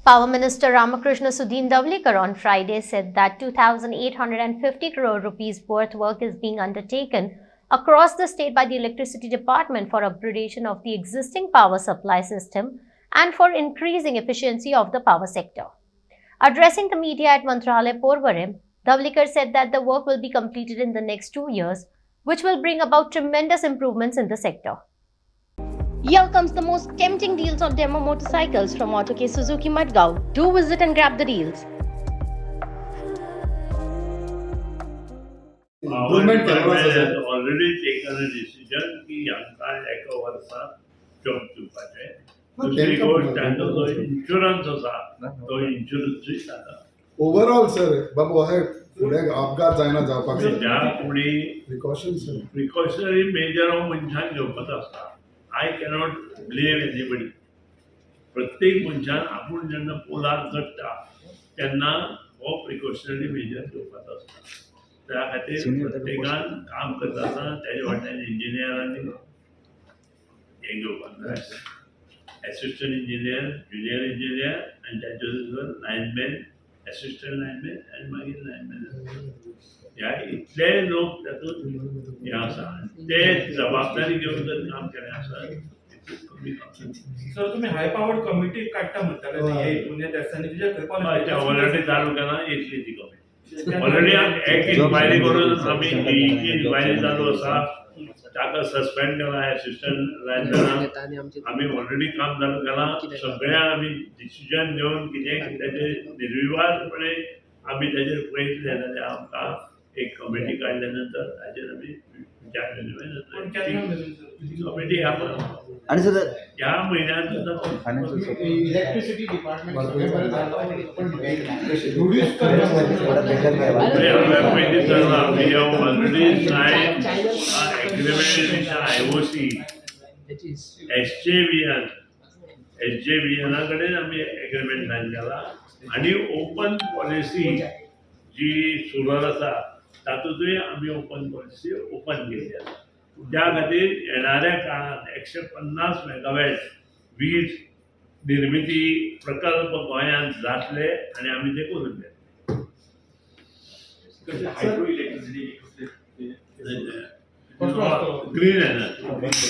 Power Minister Ramakrishna Sudhin Davlikar on Friday said that 2,850 crore rupees worth work is being undertaken across the state by the Electricity Department for upgradation of the existing power supply system and for increasing efficiency of the power sector. Addressing the media at Mantralaya Porvorim, Davlikar said that the work will be completed in the next 2 years, which will bring about tremendous improvements in the sector. Here comes the most tempting deals on demo motorcycles from Autocase Suzuki Madgaon. Do visit and grab the deals. Government has already taken a decision की यांका एका वर्षात job दिवपाचे. दुसरी गोष्ट त्यांचा जो insurance आसा तो इन्शुरन्सूय जाता. ओवरऑल सर बाबू आहे पुढे अपघात जायना जावपाक त्या फुडें प्रिकॉशनरी मेजर हो मनशान घेवपाचो आसता. I cannot blame anybody. प्रत्येक मनशान आपूण जेन्ना पोलार चडटा तेन्ना हो प्रिकॉशनरी मेजर घेवपाचो आसता. त्या खातीर प्रत्येकान काम करता आसतना तेज्या वाट्यान इंजिनियरांनी हें घेवपाक जाय. एसिस्टंट इंजिनियर, ज्युनियर इंजिनियर आनी ताचे लायनमॅन, एसिस्टंट लायनमॅन आनी मागीर लायनमॅन. ह्या इतले लोक तातूंत हे आसा. ते जबाबदारी घेवन जर काम केलें आसा कमी काम. सर तुम्ही हाय पावर्ड कमिटी काडटा म्हणटाले ऑलरेडी चालू केला येतली ती कमिटी. ऑलरेडी एक इन्क्वायरी करून आमी इन्क्वायरी चालू आसा. ताका सस्पेंड केला एसिस्टंट लायनमॅनाक. आमी ऑलरेडी काम चालू केला. सगळ्या आमी डिसिजन घेवन कितें तेजे निर्विवादपणे आमी तेजेर पळयतले जाल्यार आमकां एक कमिटी काडल्या नंतर ताजेर आमी विचार कमिटी ह्या म्हयन्यात electricity department already sign agreement IOC SJVN कडेन आमी एग्रीमेंट सायन केला. आनी ओपन पॉलिसी जी सोलर आसा तातूंतूय आमी ओपन पॉलिसी ओपन केली आसा. त्या खातीर येणाऱ्या काळात 150 मेगावॅट वीज निर्मिती प्रकल्प गोंयांत जातले आनी आमी ते करून घेतले. Green energy